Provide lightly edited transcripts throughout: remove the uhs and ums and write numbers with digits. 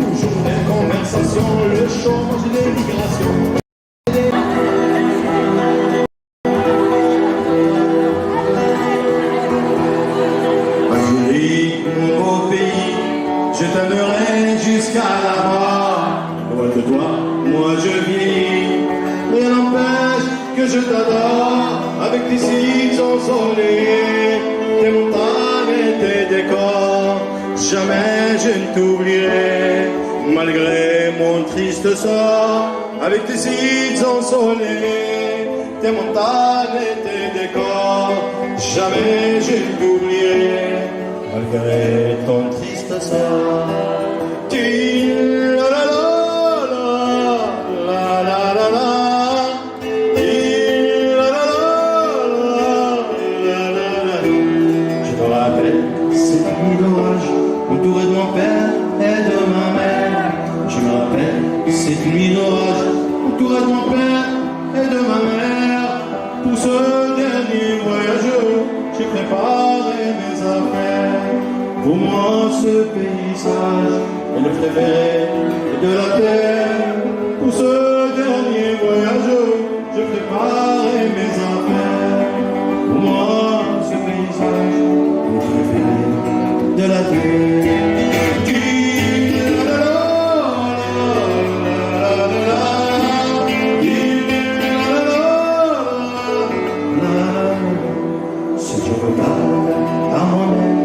Toujours des conversations, le chômage, l'immigration. Je t'aimerai jusqu'à la mort. Loin de toi, moi je vis. Rien n'empêche que je t'adore. Avec tes sites ensoleillés, tes montagnes et tes décors. Jamais je ne t'oublierai, malgré mon triste sort. Avec tes sites ensoleillés, tes montagnes et tes décors. Jamais je ne t'oublierai, malgré ton triste sort. La la la la la la la. Je me rappelle cette nuit d'orage, entouré de mon père et de ma mère. Je me rappelle cette nuit d'orage, entouré de mon père et de ma mère. Pour ce dernier voyage, j'ai préparé mes affaires. Pour moi, ce paysage est le préféré de la terre. Pour ce dernier voyage, je préparais mes affaires. Pour moi, ce paysage est le préféré de la terre. Si je regarde à moi-même,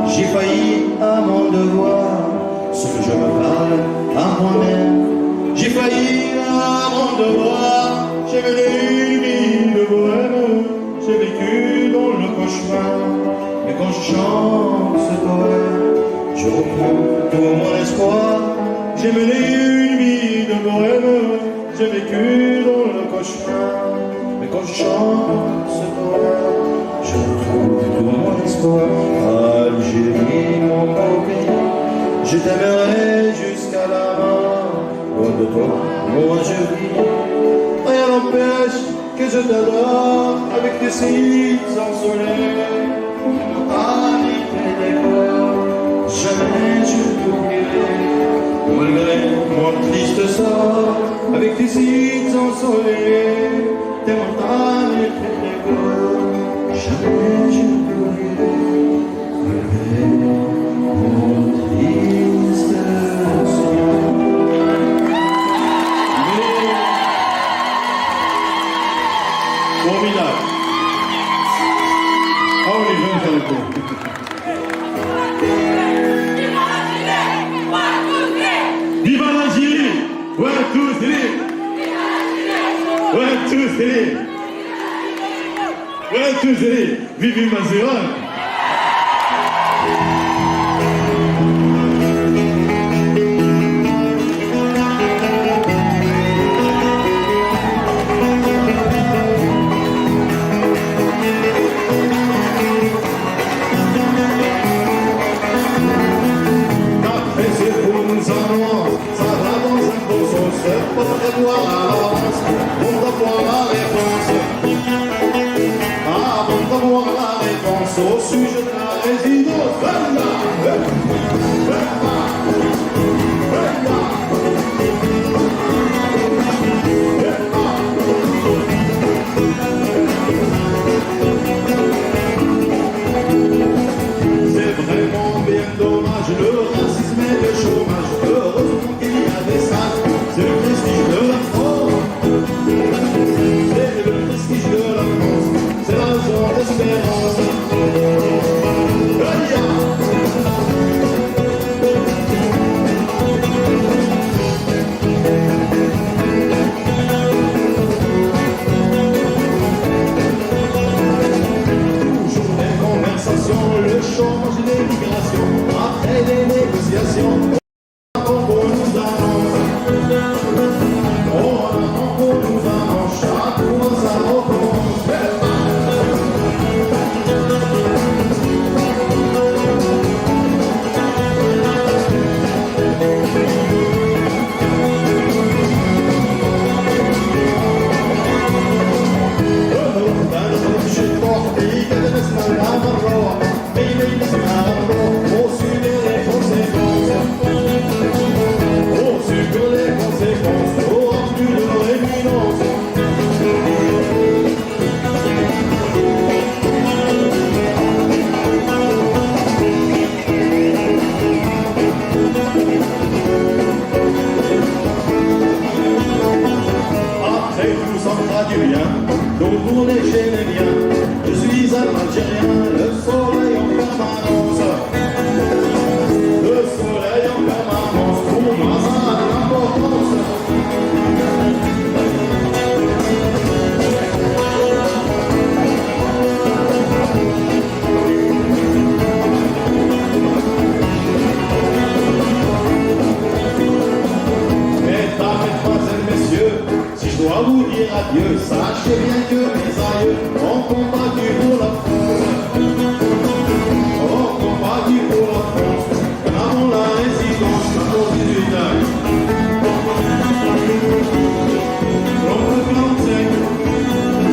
j'ai failli à mon devoir. Ce que je me parle à moi-même, j'ai failli à mon devoir. J'ai mené une vie de bohème, j'ai vécu dans le cauchemar. Mais quand je chante ce poème, je reprends tout mon espoir. J'ai mené une vie de bohème, j'ai vécu dans le cauchemar. Mais quand je chante ce poème, je retrouve tout mon espoir. Algérie, mon beau pays, je t'aimerai jusqu'à la mort. Loin de toi, moi je vis. Rien n'empêche que je t'adore. Avec tes sites ensoleillés, tes montagnes et tes décors. Jamais je t'oublierai, malgré mon triste sort. Avec tes sites ensoleillés, tes montagnes et tes décors. Jamais je t'oublierai, malgré mon triste sort. Formidable. Ah, on est jeunes avec toi. Viva l'Algérie! One, two, three! One, two, three! One, two, three! Vivi Mazeron! On va voir la réponse. Avant d'avoir la réponse au sujet de la résidence. C'est vraiment bien dommage, le racisme et le chômage. Heureusement qu'il y a des sages, c'est le prestige de la France. C'est le prestige de la France, c'est la raison d'espérance. dis rien, le soleil en permanence. Le soleil en permanence, pour moi ça a de l'importance. Je dois vous dire adieu, sachez bien que mes aïeux ont combattu pour la France. Ont combattu pour la France, avant la résidence au 18 ans. L'ombre 45.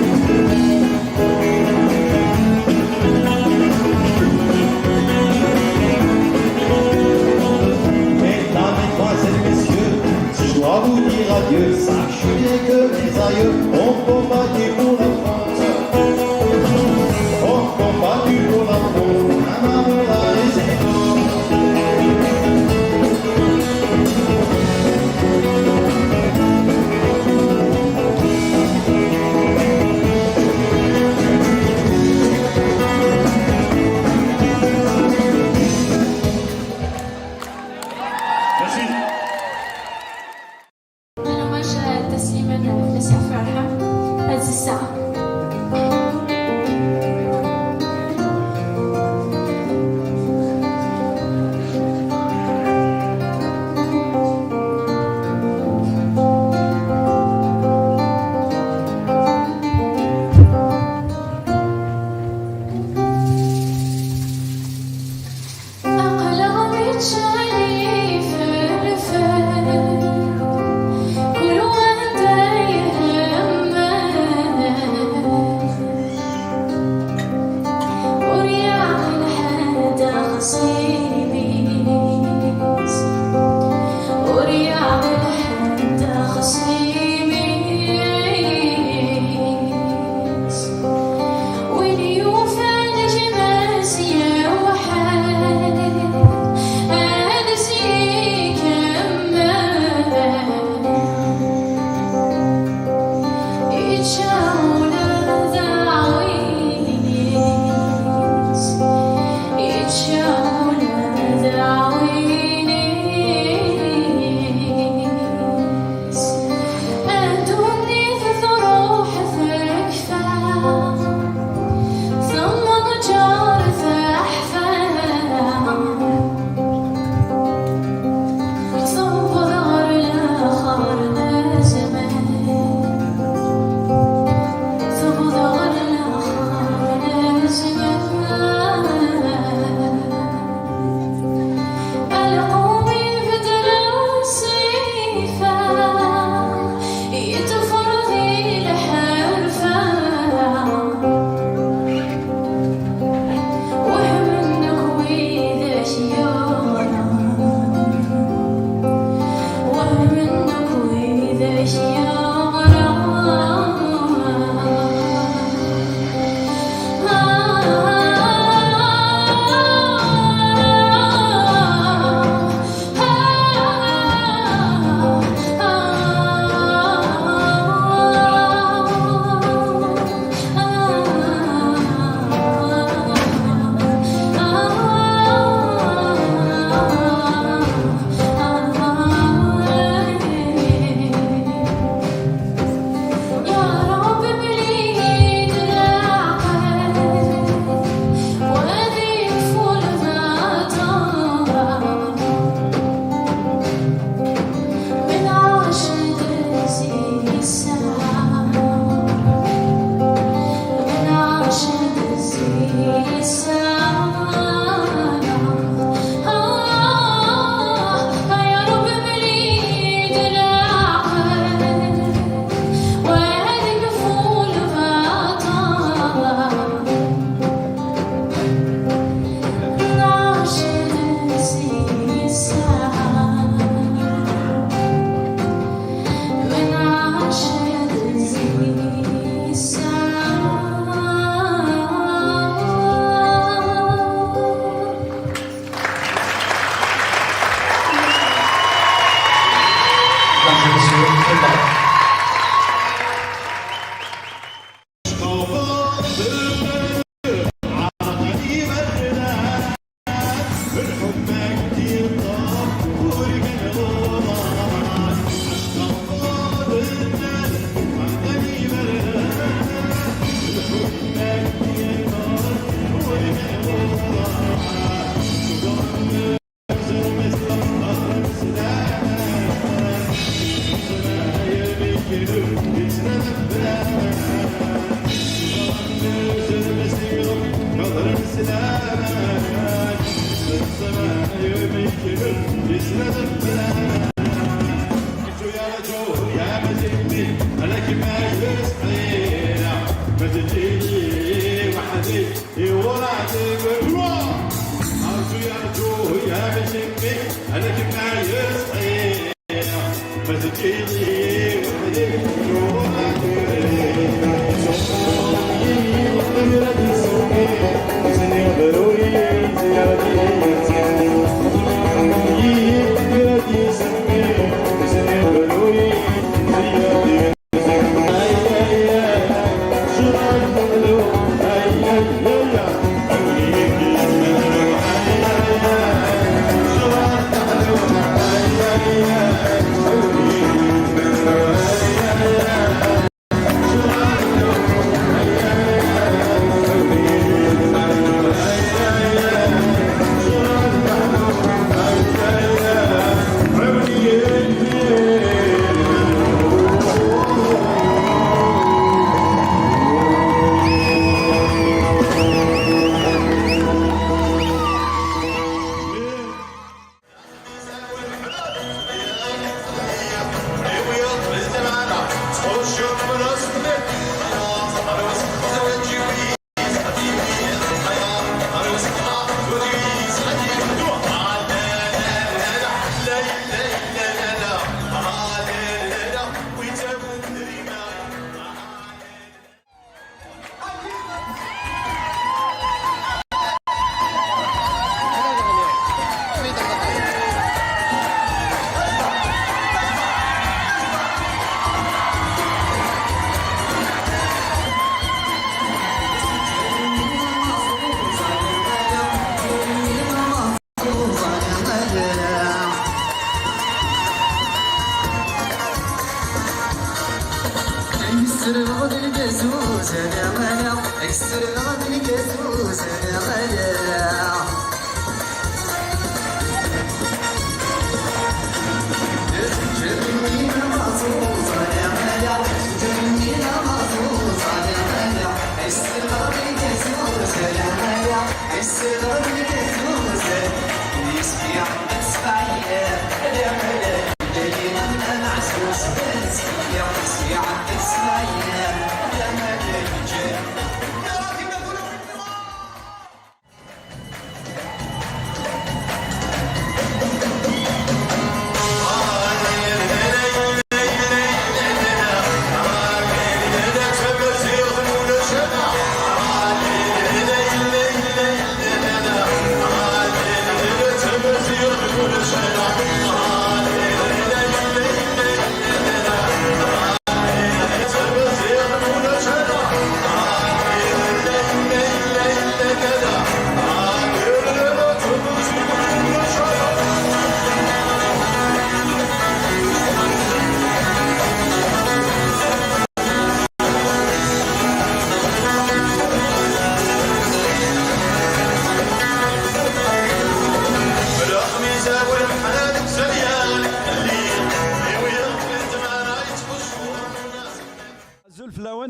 Mesdames, mesdemoiselles, messieurs, si je dois vous dire adieu, sachez bien que mes aïeux ont combattu pour la France. Ont combattu pour la France, même avant la résidence. Merci. أنا ماشية تسليما لسه فرحة هذه الساعة. أقلامي تشالي فرفر كل واحد يهمه ورياح الحدا خصيميس ورياح الحدا خصيميس وليوف الجماس يا وحال هذا زيك أمان يتشاول دعويس يتشاول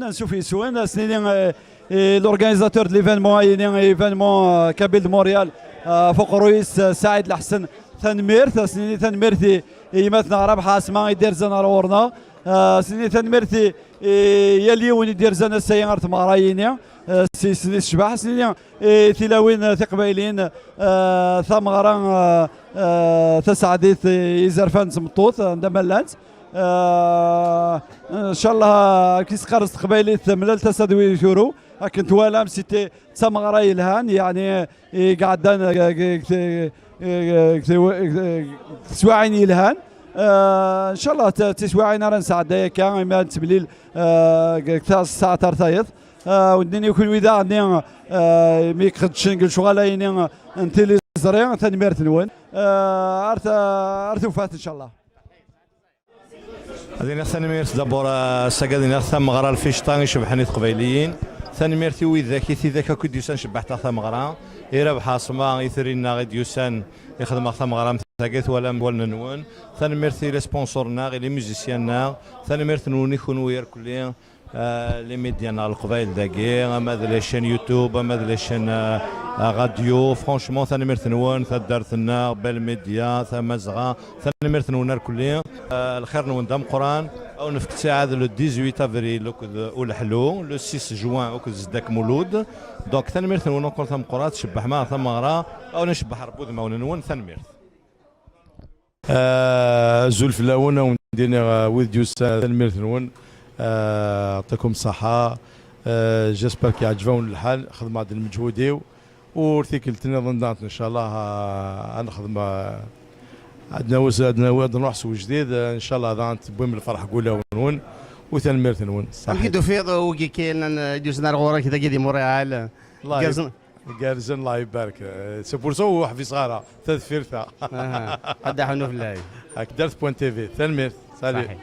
نشوف يسوان سنين لورغانيزاتور د ليفينمون ايفينمون كابيل دو مونريال فوق رويس سعيد الحسن ثنميرت سنين ثنميرتي يمات نغرب حاسما يدير زنا رورنا سنين ثنميرتي يليون يدير زنا سيارة مراينيا سنين الشباح سنين تلاوين ثقبيلين ثمغران تسعديت يزرفان سمطوط عندما لانت ان شاء الله كيس قرص قبيلي ملال تسادوي شورو لكن توالام سيتي تمغراي الهان يعني قعدان تسواعيني الهان ان شاء الله تسواعينا راه نساعد كان ما تبليل الساعه ترتايض ودني يكون ودا عندي مي قدش نقول شغاله انت اللي زريان تنميرت نون ارتفعت ان شاء الله هذه ثانميرت دابور ساكادين ثم غرا الفيشطان يشبحني قبيليين ثانميرتي وذاك ذاك كود يوسان شبحت ثم غرا يربح اسما يثرينا غير يوسان يخدم ثم غرا ثاقيت ولا نون ثانميرتي لي سبونسورنا لي ميوزيسياننا ثانميرت نون يكونوا وير كلين لي ميديانا القبائل داكي اما لي شين يوتيوب اما لي شين راديو فرانشمون ثانميرت نون ثدارتنا بالميديا ثمزغا ثانميرت نون كلين الخير نون دام قران او نفكت عاد لو 18 افريل والحلو لو 6 جوان وكد زداك مولود دونك ثنميرت نون كون ثم قرات شبح ما ثم غرا او نشبح ربود ما ونون ثنميرت زولف لاونا وندينا ويد جوس ثنميرت نون يعطيكم الصحة. جيسبر كي عجبون الحال خدمة هذا المجهودي ورثيك التنظيمات ان شاء الله نخدم عندنا نروح سوق جديد ان شاء الله هذا تبويم الفرح قولها ونون وثنميرت نون صحيح كيدو فيض وكي كاين دوزنا الغورة كذا كيدي موريال قارزن الله يبارك سي بور سو واحد في صغارة ثلاث فيرثا هذا حنو في اللايف درت بوان تي في ثنميرت سالي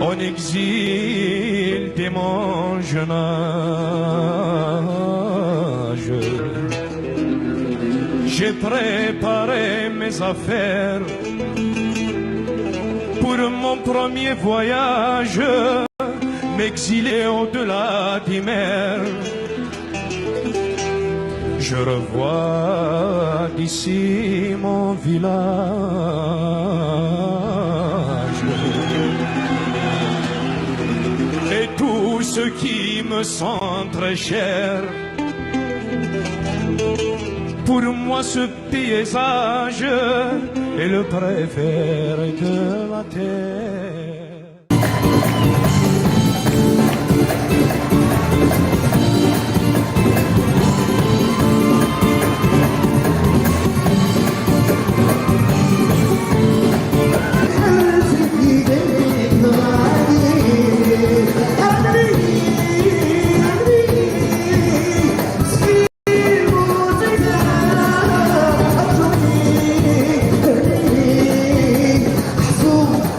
En exil dès mon jeune âge, j'ai préparé mes affaires pour mon premier voyage, m'exiler au-delà des mers. Je revois d'ici mon village et tout ce qui me sont très chers. Pour moi ce paysage est le préféré de la terre.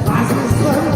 عزيز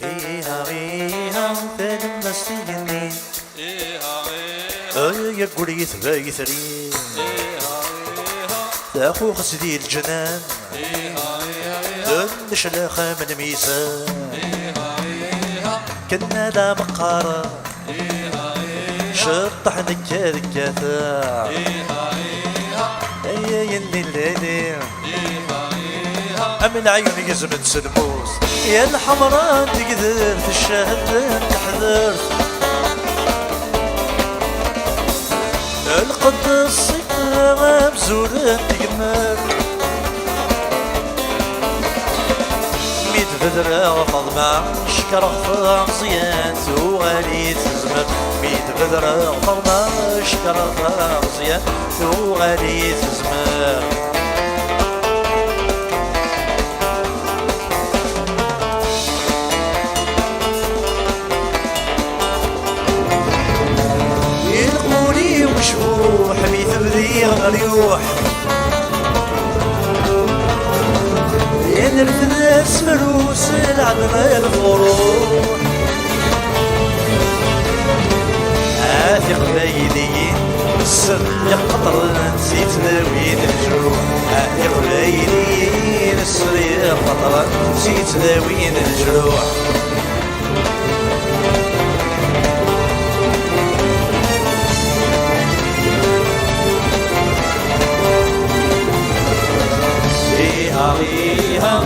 إيها فلما استيني يا قولي ثباي ثري تاخو خسدي الجنان دنش لاخا من ميزان كنا دا مقارا شطح نكا ذكاثا يا يلي الليلي أمن عيوني يزمن سلموس يا الحمراء تقدر في الشهد تحذرت القدس مبزور تقمر ميت بدرة فضمة شكر مزيان وغالي تزمر ميت بدرة فضمة شكر مزيان وغالي تزمر مشبوح بيت بذيغ ريوح ينرفد فلوس العدنا الفروح آثق بايدين السر يقطر نسيت ذوين الجروح آثق بايدين السر يقطر نسيت ذوين الجروح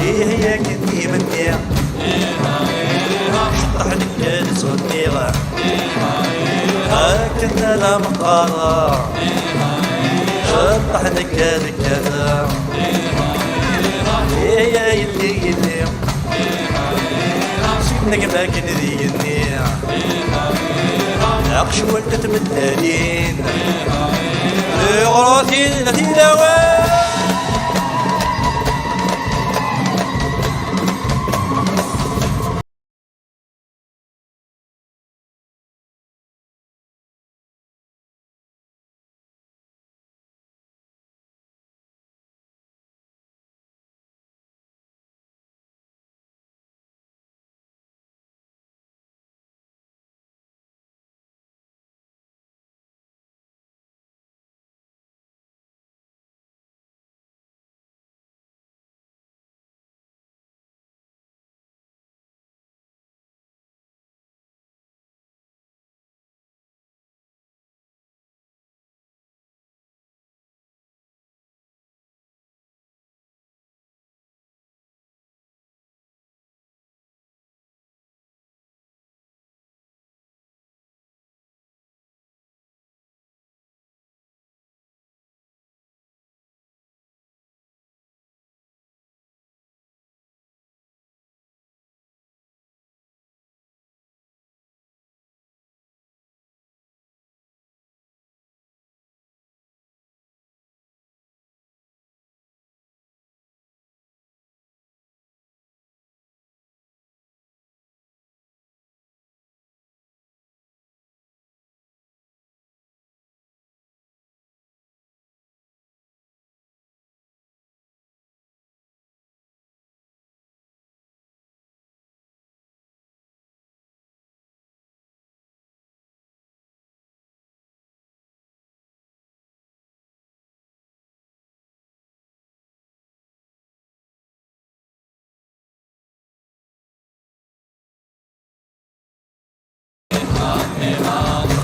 هي كنتي مني شطح نكال صديقة كنا لا مقارا شطح نكال كذا هي يلي سيدنا ما كان ذيني ناقش ولدت من التالين غراثي نتي دوام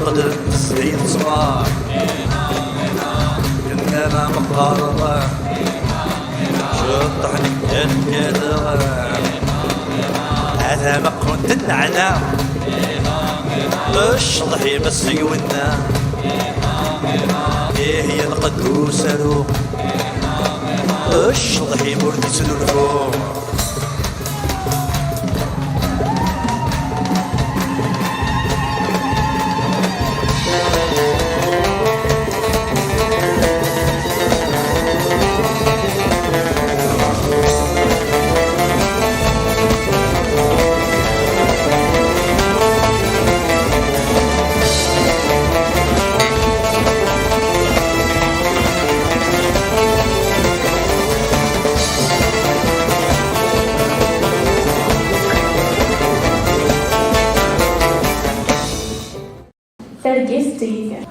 قدر السيد صغار كنا لا مقاربة شطح نكال كذا هذا ما كنت العناء الشطحي بس يونا هي القدوس روح الشطحي مرتي سلوفو التيفان.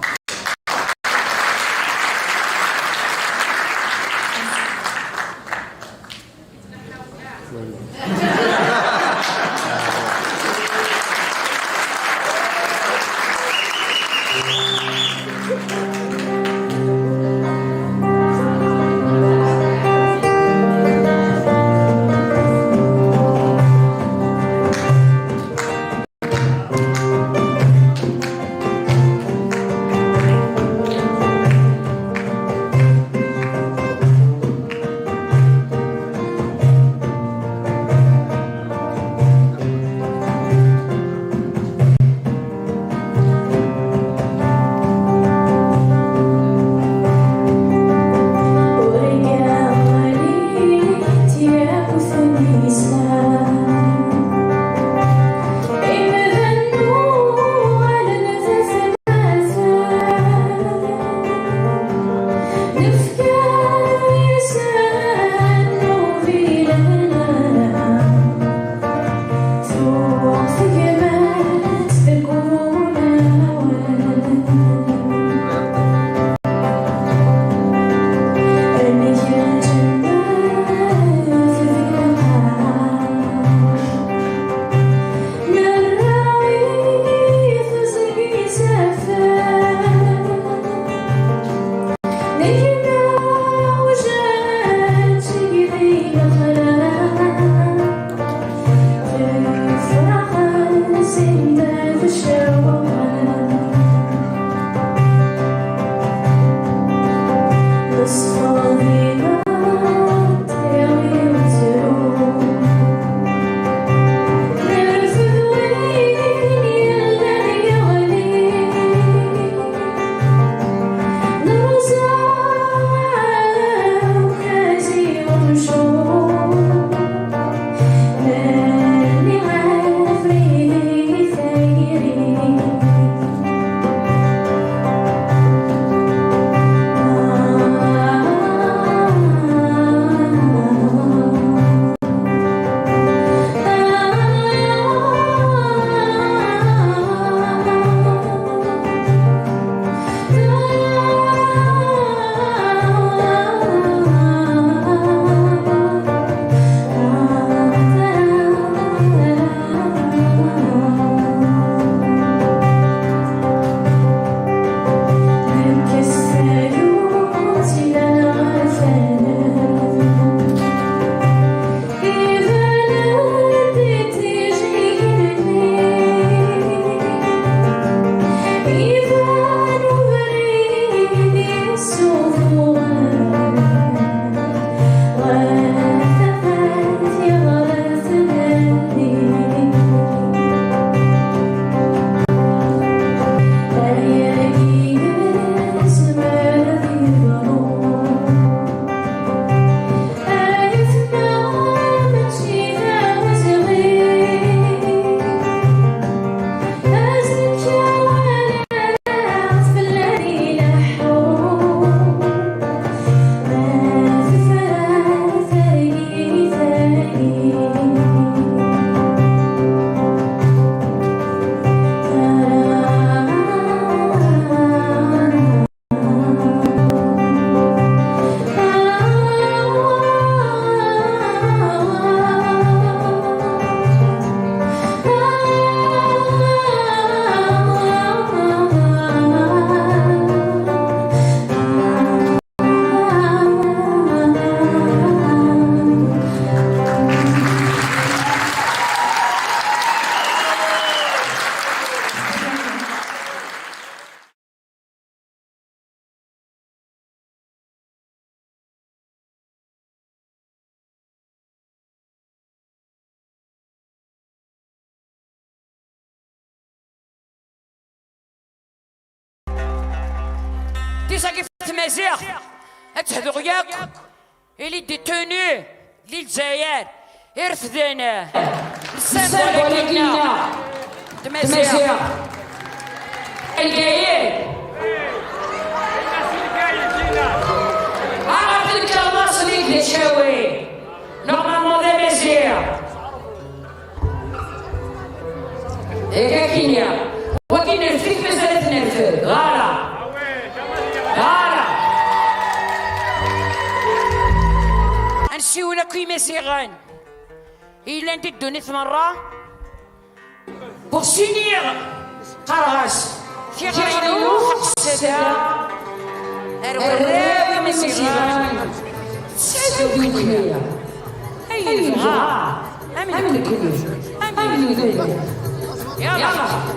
Déjà qui fait Mazir, أتحذر ياك اللي ديتوني للجزائر إرفدنا السنة ولكننا تمازيغ الجايين عرف الكلمة صليك لتشاوي نورمالمون دي مازيغ هكا كينيا وكاين الفيك مازال تنرفد إلا أنت تدوني مرة pour s'unir قراص في غيرو حسدا الراوي مسيغان تسعدو كنيا أي فغا أمن كنيا أمن ذلك يلا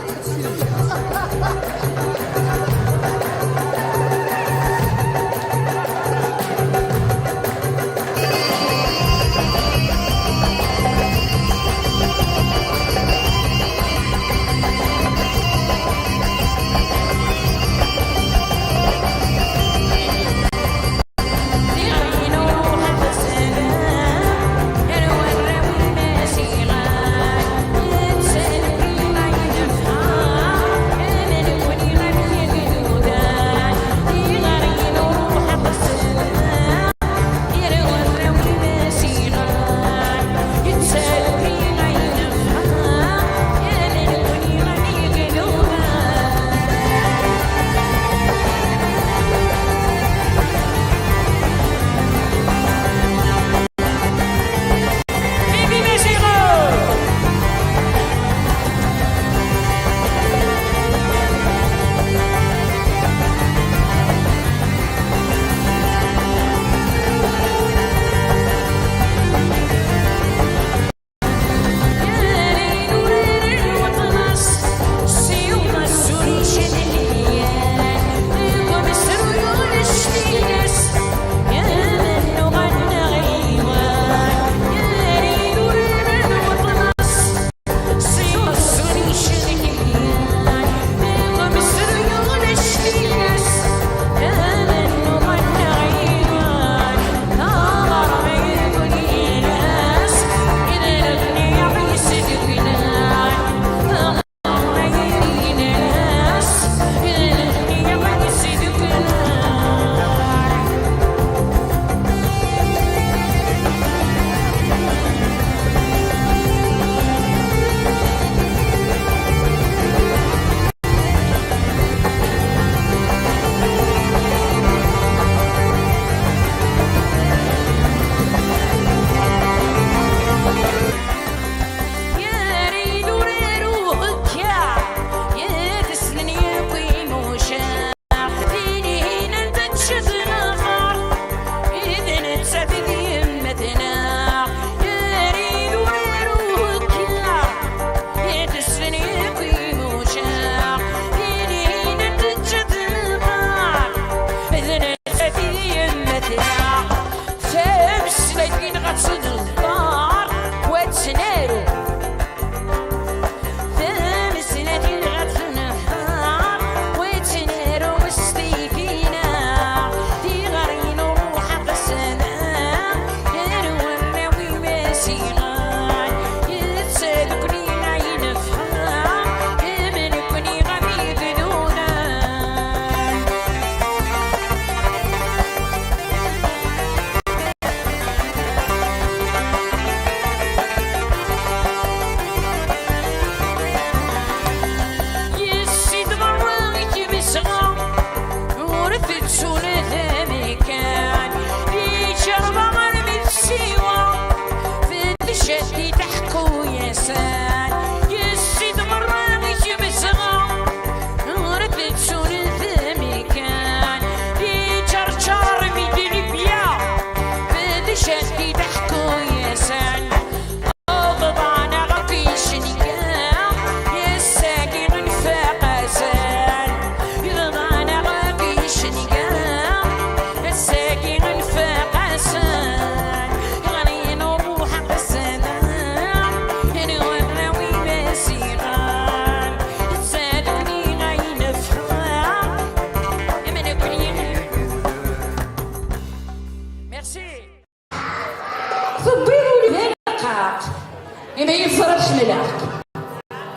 ما يفرش ملاك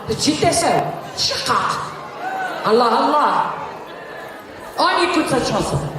تجي تساوي شقاق الله الله اني كنت تشوفه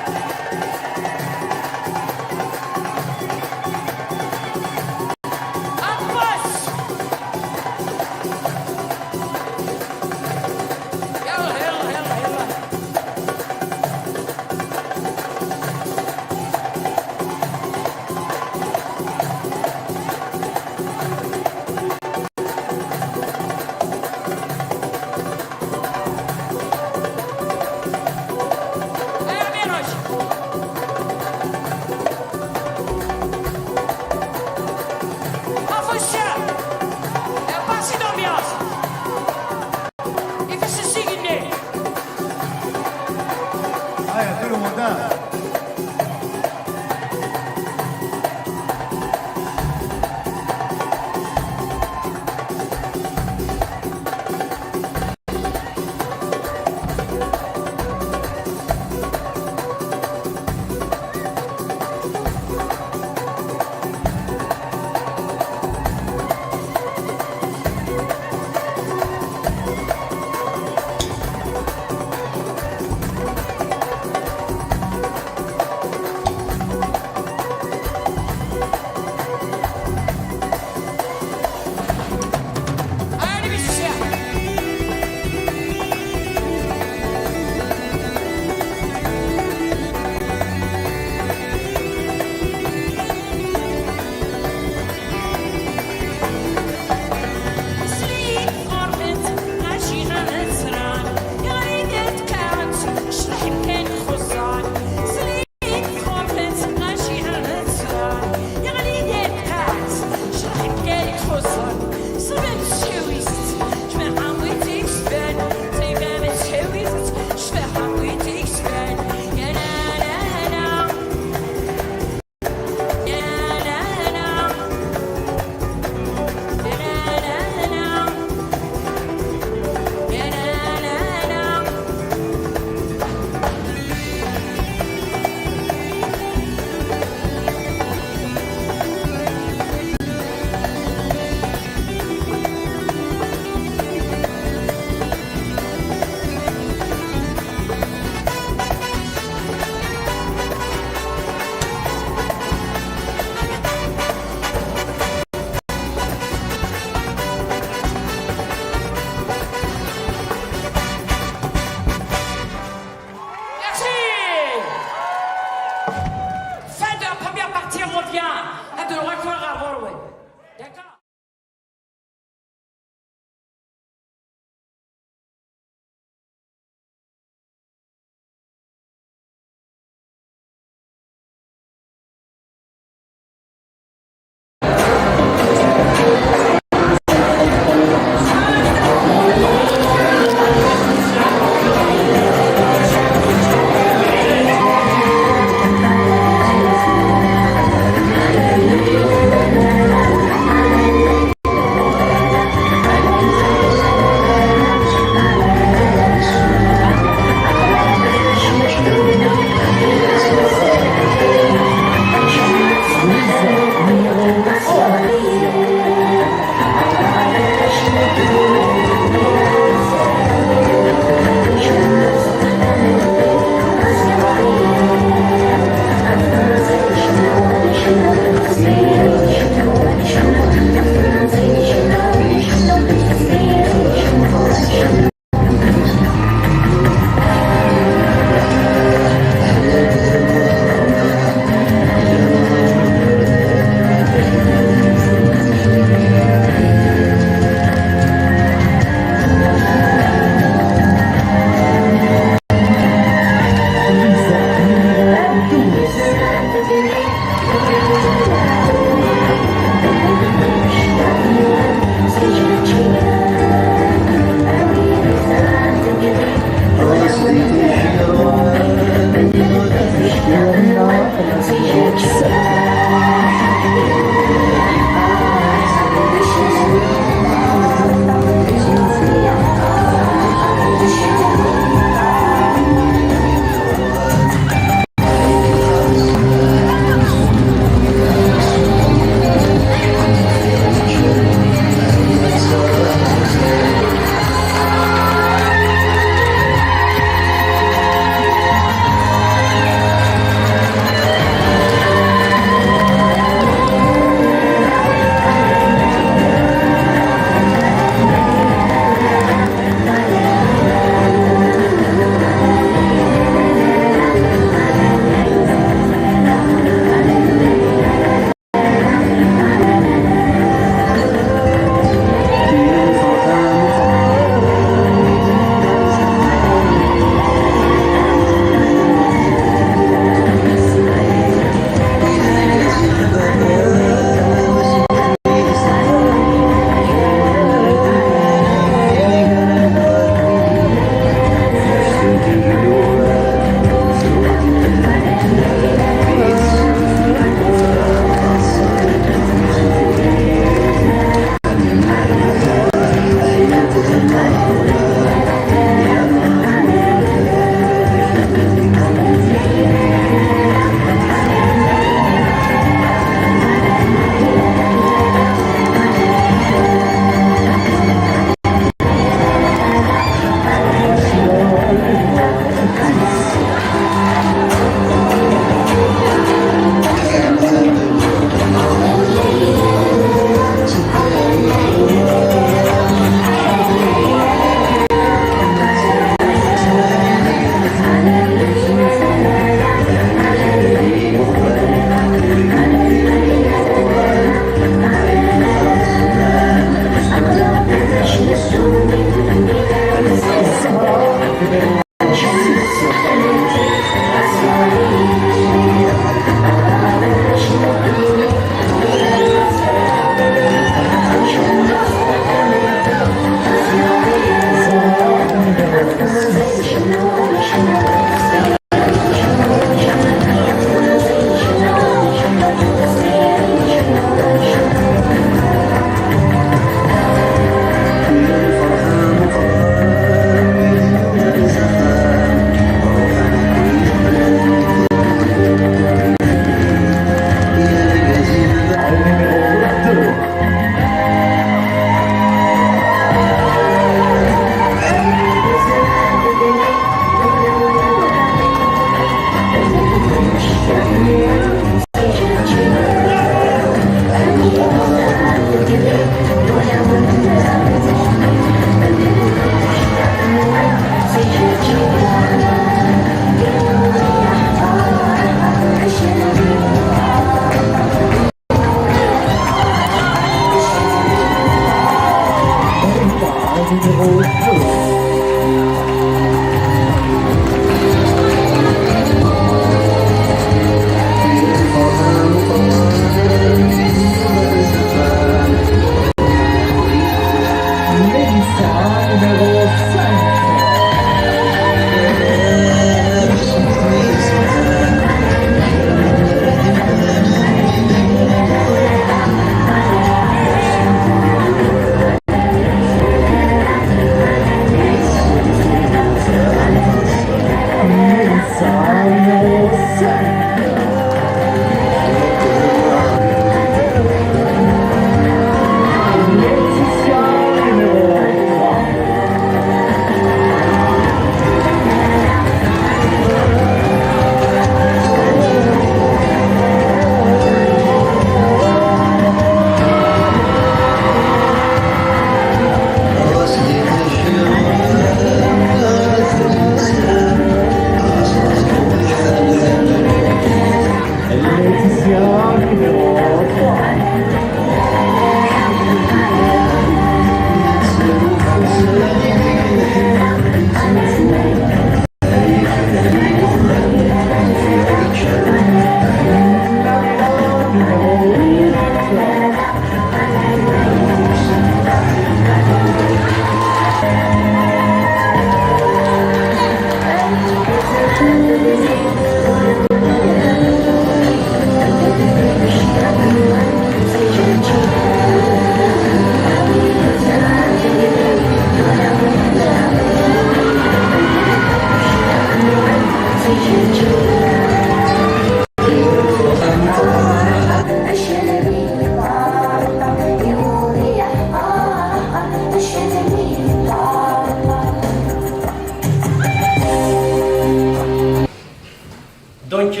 Donc,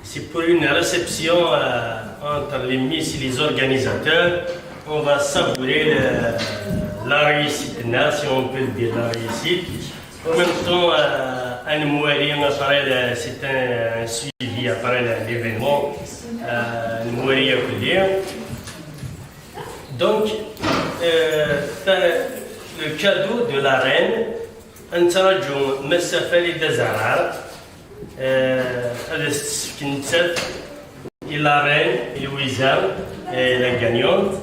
c'est pour une réception entre les Miss et les organisateurs. On va savourer la réussite, si on peut le dire, la réussite. En même temps, c'est un suivi après l'événement. Donc, le cadeau de la reine, نتراجعوا مسافة لدزرار هذا كنتسف la reine Louisa est la gagnante.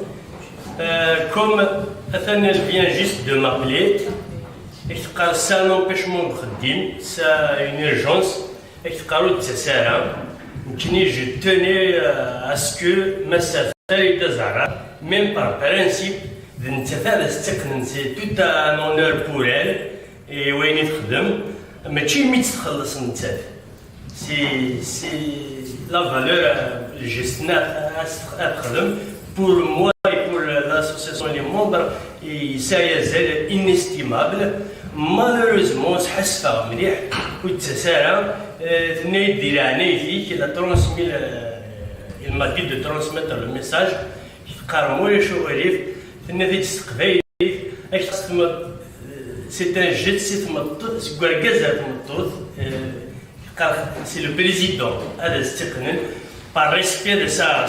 Comme elle vient juste de m'appeler, ça n'empêche mon bredin, ça a une urgence, je tenais à ce que ma safari de Zara, même par principe, c'est tout un honneur pour elle, et où elle mais c'est la valeur pour moi et pour l'association et les membres, et ça est inestimable. Malheureusement, il m'a dit de transmettre le message. C'est un jet, c'est le président par respect de ça,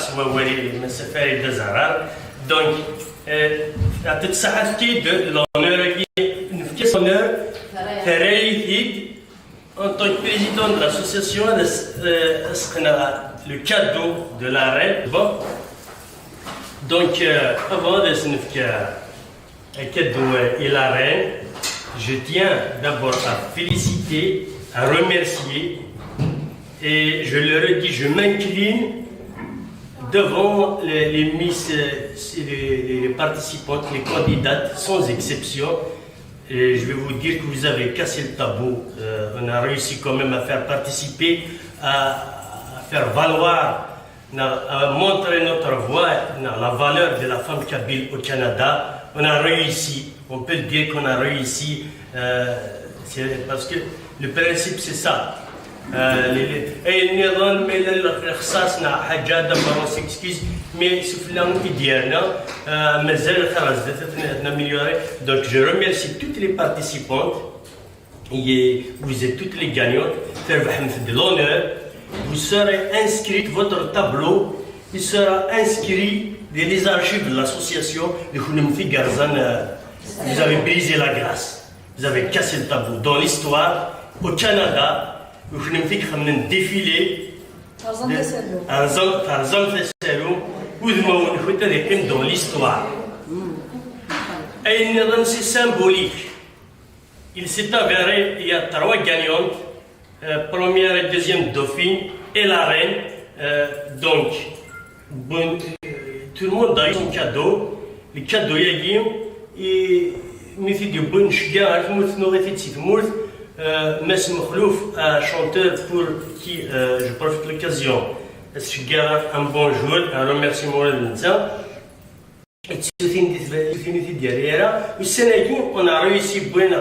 donc à toute sa de l'honneur en tant que président de l'association, le cadeau de la reine. Bon. Donc, avant de ce cadeau et la reine, je tiens d'abord à féliciter, à remercier, et je leur ai dit, je m'incline devant les Miss, les participantes, les candidates, sans exception. Et je vais vous dire que vous avez cassé le tabou. On a réussi quand même à faire participer, à faire valoir, à montrer notre voix, la valeur de la femme kabyle au Canada. On a réussi, on peut dire qu'on a réussi, parce que le principe c'est ça. Mais donc je remercie toutes les participantes et vous êtes toutes les gagnantes de l'honneur. Vous serez inscrites, votre tableau il sera inscrit dans les archives de l'association de Khounemfi Garzan. Vous avez brisé la glace, vous avez cassé le tableau dans l'histoire au Canada. Vous avez défilé dans l'histoire. C'est symbolique. Il s'est avéré il y a 3 gagnantes, première et deuxième dauphine et la reine. Donc, tout le monde a eu son cadeau. Le cadeau est et il fait du bon chien. Mess Mkhlouf, un chanteur pour qui je profite de l'occasion. Un bonjour, un remerciement de ça. Et on a réussi bien à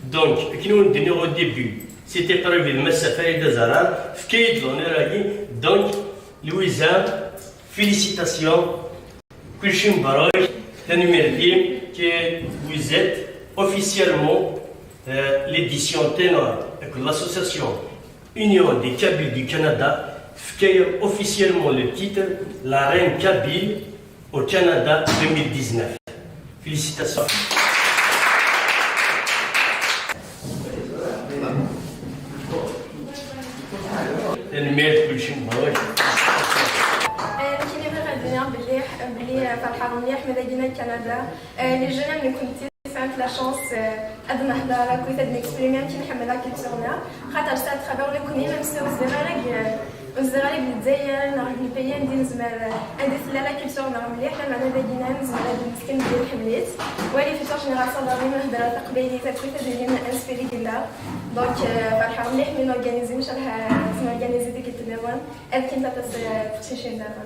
donc, au début, c'était prévu le Messafari de Zara, donc, Louisa, félicitations, Kulchim Baroy, que vous êtes officiellement l'édition ténor avec l'association Union des Kabyles du Canada fait officiellement le titre La Reine Kabyle au Canada 2019. Félicitations. Les jeunes nous connaissent la chance de m'exprimer un petit peu la culture là. À travers le connu, même si on se dirait que les pays ont des la culture normale, on a des guinées, on a des skins de Hamlet. Ouais, les futures générations d'arriver de la taqbayli, ça peut être inspiré de là. Donc, on organiser des كتناول أذكر تتصل تشين دابا.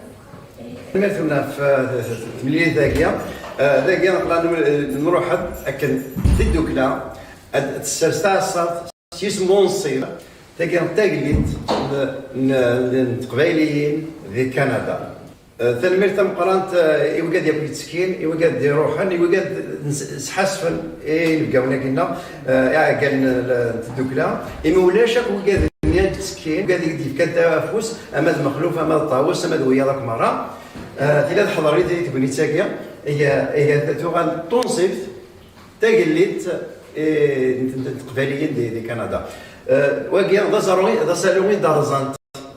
مثلنا في 8 ذاكية داكيا نقدر نروح أكن تدوكلا تسترسع يسمون الصيد داكيا تاقليت القبائليين في كندا تنمير تم قرانت يوجد يبغي تسكين يوجد يروحن يوجد سحسفن يبقاونا كنا قال تدوكلا ولاش يوجد نيات تسكين يوجد يدير كتافوس اماد مخلوف اماد طاووس اماد ويا ذاك مره تلا الحضاريه اللي تبني تاكيا هي تغال تنصف تاقليت القبائليين دي كندا واقيا ذا سالوني دارزانت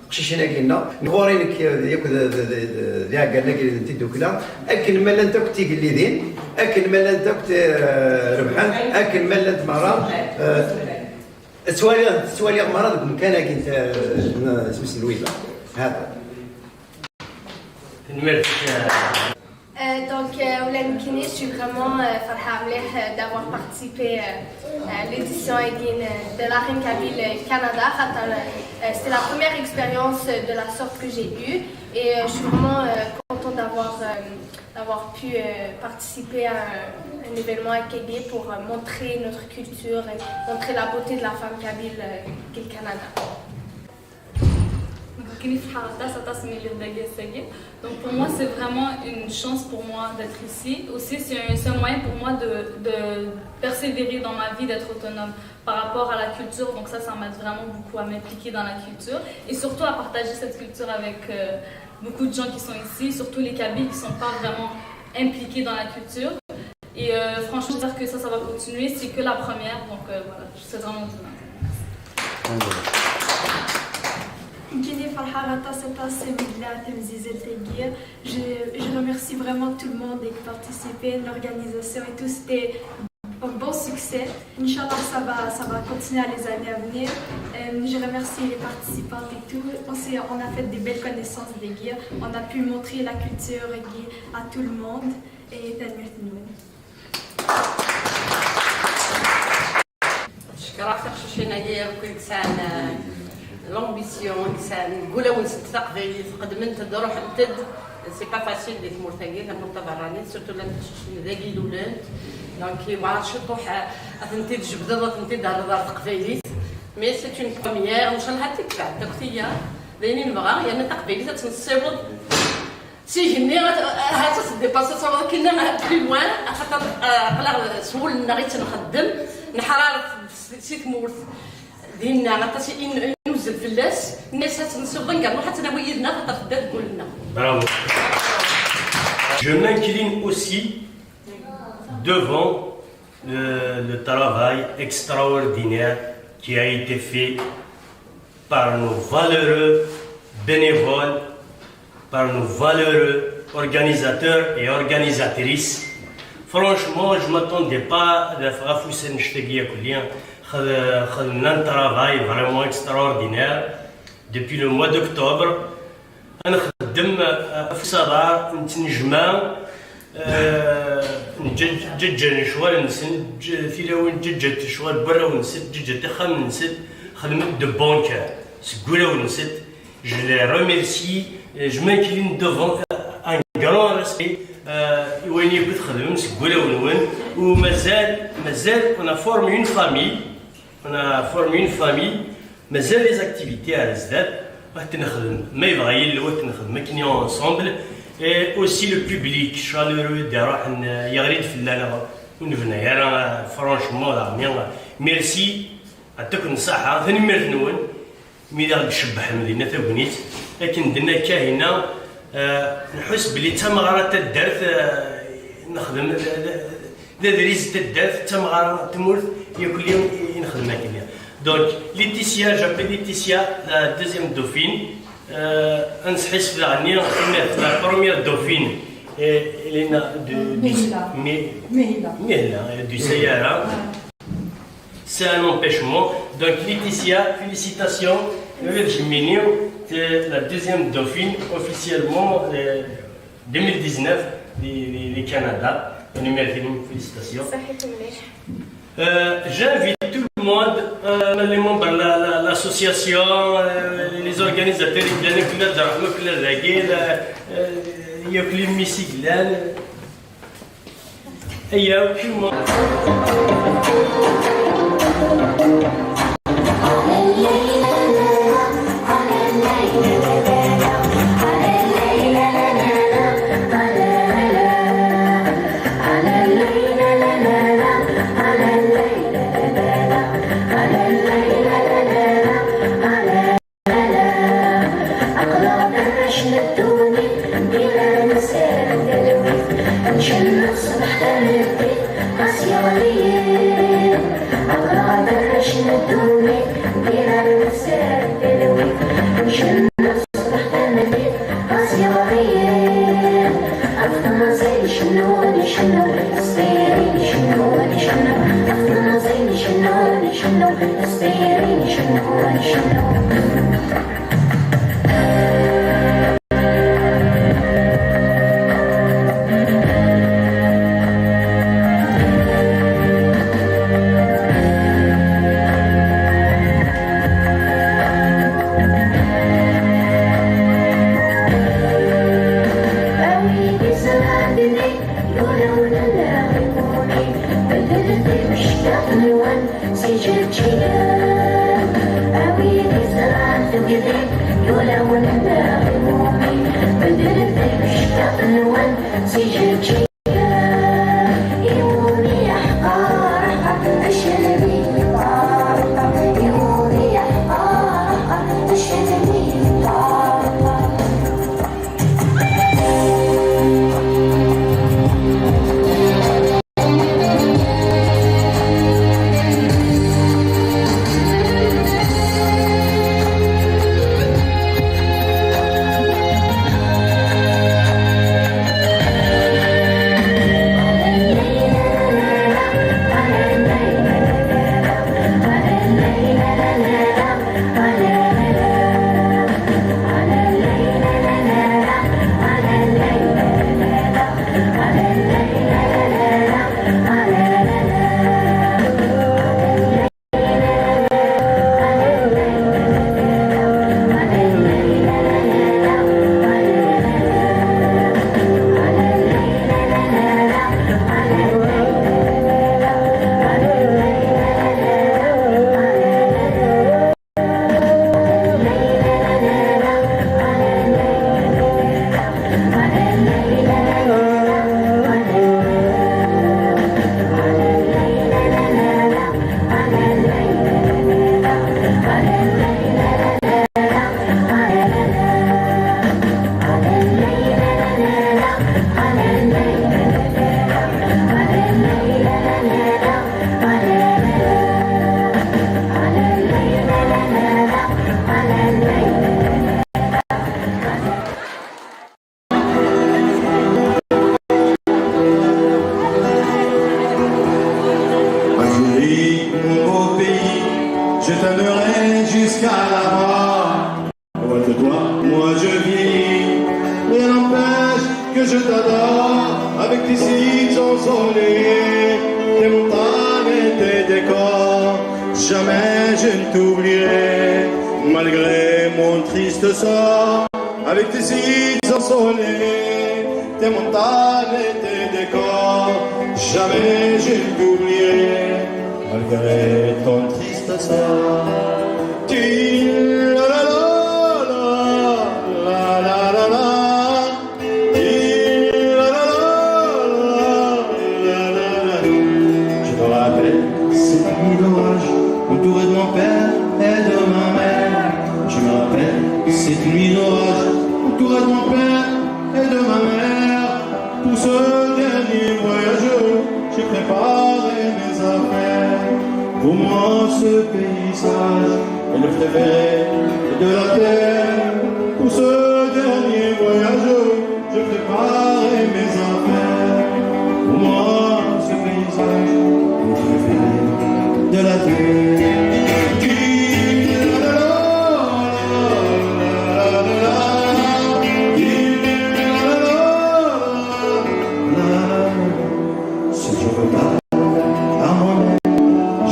شيشنا قلنا نغورينك ياك قالنا لك تدوكلا اكل مال انت كنت قلي دين اكل مال انت كنت ربحان اكل مال انت مرا تسوالي مرا كان كنت اسمه لويزا هذا Donc, je suis vraiment d'avoir participé à l'édition de la Reine Kabyle Canada. C'était la première expérience de la sorte que j'ai eue et je suis vraiment contente d'avoir pu participer à un événement à Québec pour montrer notre culture et montrer la beauté de la femme kabyle qu'est le Canada. Donc pour moi c'est vraiment une chance pour moi d'être ici. Aussi c'est un moyen pour moi de persévérer dans ma vie, d'être autonome par rapport à la culture. Donc ça m'aide vraiment beaucoup à m'impliquer dans la culture et surtout à partager cette culture avec beaucoup de gens qui sont ici, surtout les Kabyles qui ne sont pas vraiment impliqués dans la culture. Et franchement j'espère que ça va continuer, c'est que la première. Donc voilà, c'est vraiment tout. Je remercie vraiment tout le monde qui a participé, l'organisation et tout, c'était un bon succès. Inch'Allah, ça va continuer les années à venir. Je remercie les participants et tout. On a fait des belles connaissances des guides. On a pu montrer la culture à tout le monde. Et لامبيسيون نقولها ونصدق في قدمت نروح نتد سي با فاسيل ديك مرتقي ثم براني سورتو لا ذاكي الاولاد دونك ما عرفتش طوح تنتي جبده تنتي دار تقبيليت مي سي اون بروميير ان شاء الله تكفى داكتيا لاني نبغى يعني تقبيليت تنصيبط سي جني هاتا ديباسا صور كنا بلي لوان خاطر قلا سولنا غير تنخدم نحرار سيت مورث دينا غطاسي نوزل فلاس الناس تنصبن كاع حتى انا ويدنا خاطر خدا تقول لنا Bravo. Je m'incline aussi devant le travail extraordinaire qui a été fait par nos valeureux bénévoles, par nos valeureux organisateurs et organisatrices. Franchement, je ne m'attendais pas à faire un travail vraiment extraordinaire depuis le mois d'octobre. نخدم في صدار نتنجمع نجد شوال نسد ثلاوين نجد شوال برا ونسد نجد خام نسد خدمت دو بانكر سكولا ونسد. Je les remercie, je m'incline devant un grand respect. وين يبغي تخدم سكولا ونون ومازال on a formé une famille, مازال les activités على زداد ما يبغى يلوت نخدم كني ensemble et aussi le public chaleureux دي راح يغريد في اللعنة ونبنى يا فرانشمون لا ميرسي عطيكم الصحة ثاني مرتنون مي غادي نشبح المدينة تبنيت لكن درنا كاهنة نحس بلي تمغارة تدارت نخدم دريز تدارت تمغارة تمورث كل يوم نخدم كنيا. Donc Laetitia, j'appelle Laetitia la deuxième dauphine. La première dauphine, Elena du Sahara. C'est un empêchement. Donc Laetitia, félicitations. C'est la deuxième dauphine officiellement 2019 du Canada. Félicitations. J'invite tout le monde, les membres de l'association, les organisateurs, Et il n'y a aucune...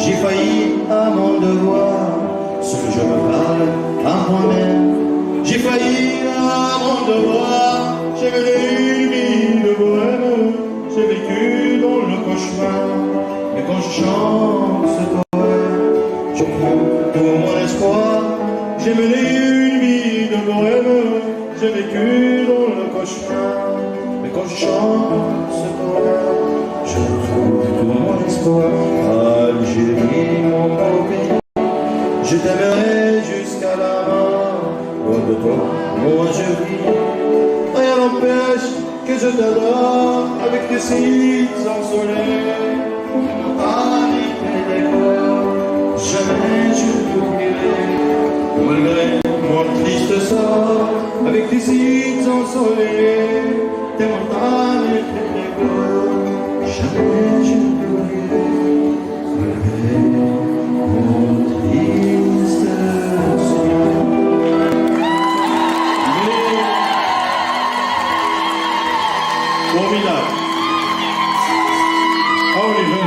J'ai failli à mon devoir, ce que je me parle à moi-même. chemin. Mais quand je chante ce poème, je prends tout mon espoir. J'ai mené une vie de bohème, j'ai vécu dans le cauchemar. Mais quand je chante ce poème, je retrouve tout mon espoir. Algérie, mon beau pays, je t'aimerai jusqu'à la mort. Loin de toi, moi je vis. Rien n'empêche que je t'adore avec tes sites ensoleillés. Paris et les corps, jamais je t'oublierai. Malgré mon triste sort, avec tes sites ensoleillés, tes montagnes et tes corps, jamais je t'oublierai. Malgré mon triste sort. Formidable. Ah, on est bien,